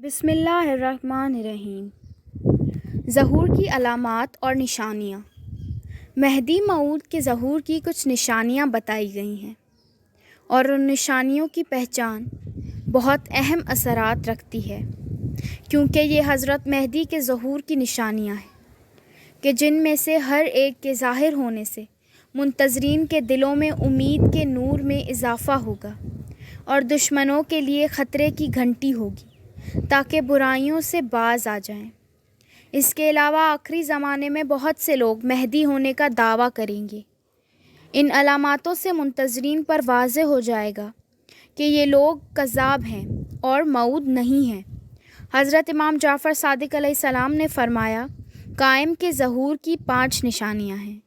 بسم اللہ الرحمن الرحیم۔ ظہور کی علامات اور نشانیاں۔ مہدی موعود کے ظہور کی کچھ نشانیاں بتائی گئی ہیں اور ان نشانیوں کی پہچان بہت اہم اثرات رکھتی ہے، کیونکہ یہ حضرت مہدی کے ظہور کی نشانیاں ہیں کہ جن میں سے ہر ایک کے ظاہر ہونے سے منتظرین کے دلوں میں امید کے نور میں اضافہ ہوگا اور دشمنوں کے لیے خطرے کی گھنٹی ہوگی تاکہ برائیوں سے باز آ جائیں۔ اس کے علاوہ آخری زمانے میں بہت سے لوگ مہدی ہونے کا دعویٰ کریں گے۔ ان علاماتوں سے منتظرین پر واضح ہو جائے گا کہ یہ لوگ کذاب ہیں اور موعود نہیں ہیں۔ حضرت امام جعفر صادق علیہ السلام نے فرمایا، قائم کے ظہور کی 5 نشانیاں ہیں: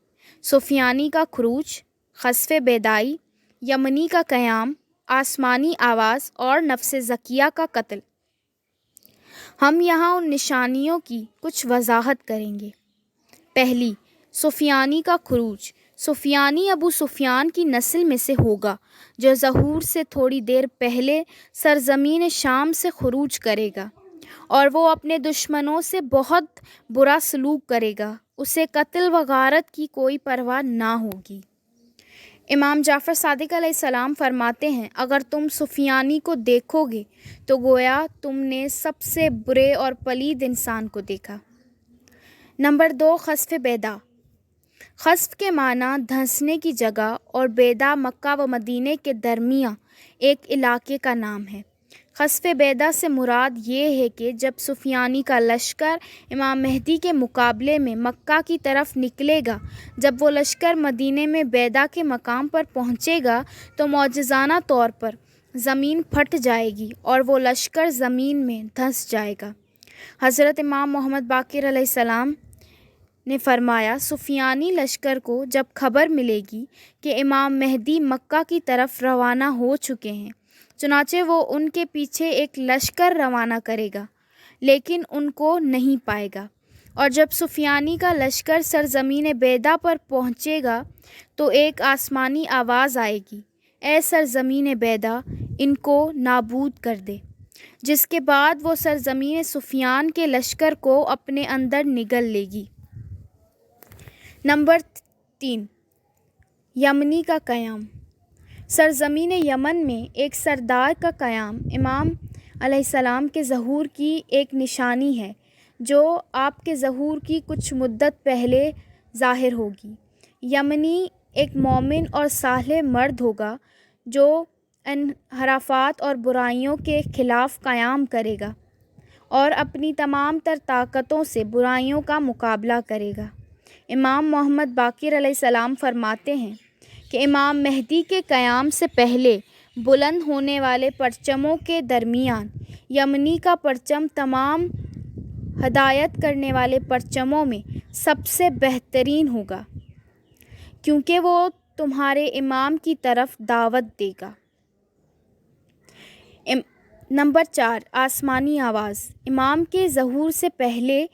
سفیانی کا خروج، خسف بیدائی، یمنی کا قیام، آسمانی آواز اور نفس زکیہ کا قتل۔ ہم یہاں ان نشانیوں کی کچھ وضاحت کریں گے۔ پہلی، سفیانی کا خروج۔ سفیانی ابو سفیان کی نسل میں سے ہوگا جو ظہور سے تھوڑی دیر پہلے سرزمین شام سے خروج کرے گا اور وہ اپنے دشمنوں سے بہت برا سلوک کرے گا، اسے قتل و غارت کی کوئی پرواہ نہ ہوگی۔ امام جعفر صادق علیہ السلام فرماتے ہیں، اگر تم سفیانی کو دیکھو گے تو گویا تم نے سب سے برے اور پلید انسان کو دیکھا۔ نمبر 2، خسف بیدا۔ خسف کے معنی دھنسنے کی جگہ اور بیدا مکہ و مدینہ کے درمیان ایک علاقے کا نام ہے۔ خسف بیدا سے مراد یہ ہے کہ جب سفیانی کا لشکر امام مہدی کے مقابلے میں مکہ کی طرف نکلے گا، جب وہ لشکر مدینہ میں بیدا کے مقام پر پہنچے گا تو معجزانہ طور پر زمین پھٹ جائے گی اور وہ لشکر زمین میں دھنس جائے گا۔ حضرت امام محمد باقر علیہ السلام نے فرمایا، سفیانی لشکر کو جب خبر ملے گی کہ امام مہدی مکہ کی طرف روانہ ہو چکے ہیں، چنانچہ وہ ان کے پیچھے ایک لشکر روانہ کرے گا لیکن ان کو نہیں پائے گا، اور جب سفیانی کا لشکر سرزمین بیدا پر پہنچے گا تو ایک آسمانی آواز آئے گی، اے سرزمین بیدا، ان کو نابود کر دے، جس کے بعد وہ سرزمین سفیان کے لشکر کو اپنے اندر نگل لے گی۔ نمبر 3، یمنی کا قیام۔ سرزمین یمن میں ایک سردار کا قیام امام علیہ السلام کے ظہور کی ایک نشانی ہے جو آپ کے ظہور کی کچھ مدت پہلے ظاہر ہوگی۔ یمنی ایک مومن اور صالح مرد ہوگا جو انحرافات اور برائیوں کے خلاف قیام کرے گا اور اپنی تمام تر طاقتوں سے برائیوں کا مقابلہ کرے گا۔ امام محمد باقر علیہ السلام فرماتے ہیں کہ امام مہدی کے قیام سے پہلے بلند ہونے والے پرچموں کے درمیان یمنی کا پرچم تمام ہدایت کرنے والے پرچموں میں سب سے بہترین ہوگا، کیونکہ وہ تمہارے امام کی طرف دعوت دے گا۔ نمبر 4، آسمانی آواز۔ امام کے ظہور سے پہلے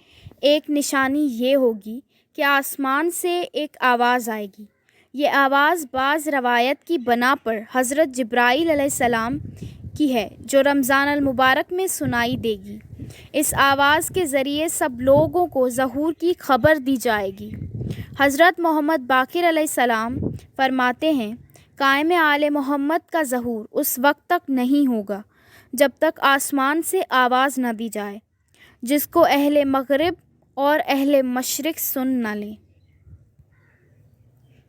ایک نشانی یہ ہوگی کہ آسمان سے ایک آواز آئے گی۔ یہ آواز بعض روایت کی بنا پر حضرت جبرائیل علیہ السلام کی ہے جو رمضان المبارک میں سنائی دے گی۔ اس آواز کے ذریعے سب لوگوں کو ظہور کی خبر دی جائے گی۔ حضرت محمد باقر علیہ السلام فرماتے ہیں، قائم آل محمد کا ظہور اس وقت تک نہیں ہوگا جب تک آسمان سے آواز نہ دی جائے جس کو اہل مغرب اور اہل مشرق سن نہ لیں۔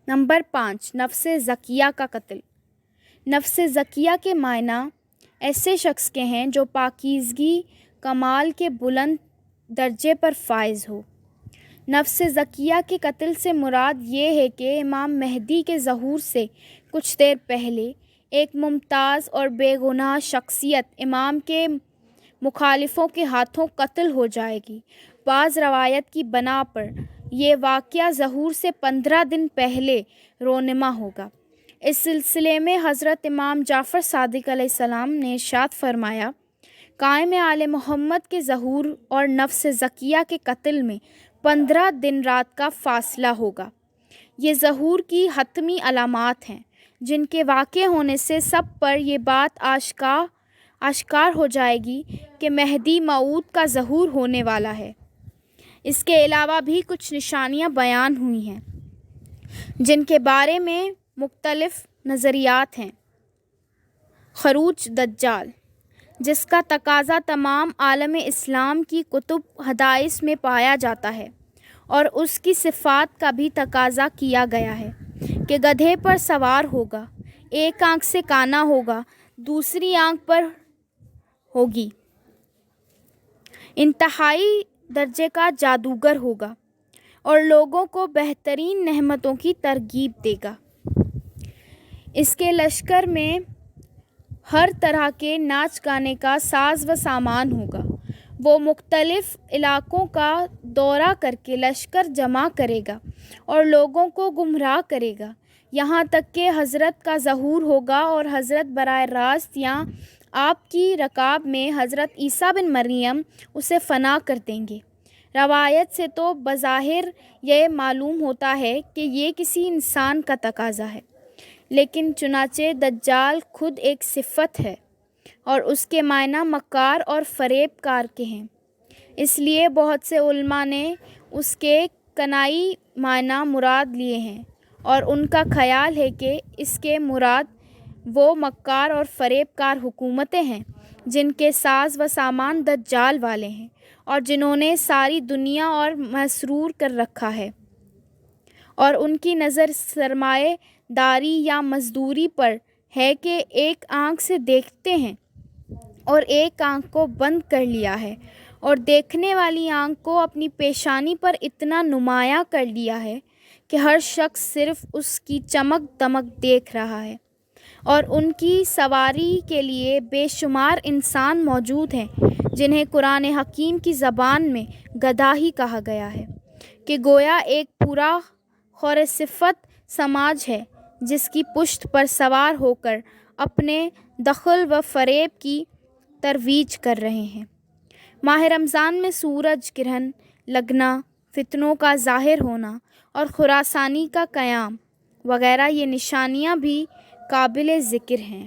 نمبر 5، نفس زکیہ کا قتل۔ نفس زکیہ کے معنی ایسے شخص کے ہیں جو پاکیزگی کمال کے بلند درجے پر فائز ہو۔ نفس زکیہ کے قتل سے مراد یہ ہے کہ امام مہدی کے ظہور سے کچھ دیر پہلے ایک ممتاز اور بے گناہ شخصیت امام کے مخالفوں کے ہاتھوں قتل ہو جائے گی۔ بعض روایت کی بنا پر یہ واقعہ ظہور سے 15 دن پہلے رونما ہوگا۔ اس سلسلے میں حضرت امام جعفر صادق علیہ السلام نے ارشاد فرمایا، قائم آل محمد کے ظہور اور نفس زکیہ کے قتل میں 15 دن رات کا فاصلہ ہوگا۔ یہ ظہور کی حتمی علامات ہیں جن کے واقع ہونے سے سب پر یہ بات آشکار ہو جائے گی کہ مہدی موعود کا ظہور ہونے والا ہے۔ اس کے علاوہ بھی کچھ نشانیاں بیان ہوئی ہیں جن کے بارے میں مختلف نظریات ہیں۔ خروج دجال، جس کا تقاضا تمام عالم اسلام کی کتب حدیث میں پایا جاتا ہے، اور اس کی صفات کا بھی تقاضا کیا گیا ہے کہ گدھے پر سوار ہوگا، ایک آنکھ سے کانا ہوگا، دوسری آنکھ پر ہوگی، انتہائی درجے کا جادوگر ہوگا اور لوگوں کو بہترین نعمتوں کی ترغیب دے گا۔ اس کے لشکر میں ہر طرح کے ناچ گانے کا ساز و سامان ہوگا۔ وہ مختلف علاقوں کا دورہ کر کے لشکر جمع کرے گا اور لوگوں کو گمراہ کرے گا، یہاں تک کہ حضرت کا ظہور ہوگا اور حضرت براہ راست یا آپ کی رکاب میں حضرت عیسیٰ بن مریم اسے فنا کر دیں گے۔ روایت سے تو بظاہر یہ معلوم ہوتا ہے کہ یہ کسی انسان کا تقاضا ہے، لیکن چنانچہ دجال خود ایک صفت ہے اور اس کے معنی مکار اور فریب کار کے ہیں۔ اس لیے بہت سے علماء نے اس کے کنائی معنی مراد لیے ہیں اور ان کا خیال ہے کہ اس کے مراد وہ مکار اور فریب کار حکومتیں ہیں جن کے ساز و سامان دجال والے ہیں اور جنہوں نے ساری دنیا اور مسرور کر رکھا ہے، اور ان کی نظر سرمایہ داری یا مزدوری پر ہے کہ ایک آنکھ سے دیکھتے ہیں اور ایک آنکھ کو بند کر لیا ہے، اور دیکھنے والی آنکھ کو اپنی پیشانی پر اتنا نمایاں کر لیا ہے کہ ہر شخص صرف اس کی چمک دمک دیکھ رہا ہے، اور ان کی سواری کے لیے بے شمار انسان موجود ہیں جنہیں قرآن حکیم کی زبان میں گدھا ہی کہا گیا ہے کہ گویا ایک پورا خور صفت سماج ہے جس کی پشت پر سوار ہو کر اپنے دخل و فریب کی ترویج کر رہے ہیں۔ ماہ رمضان میں سورج گرہن لگنا، فتنوں کا ظاہر ہونا اور خراسانی کا قیام وغیرہ یہ نشانیاں بھی قابل ذکر ہیں۔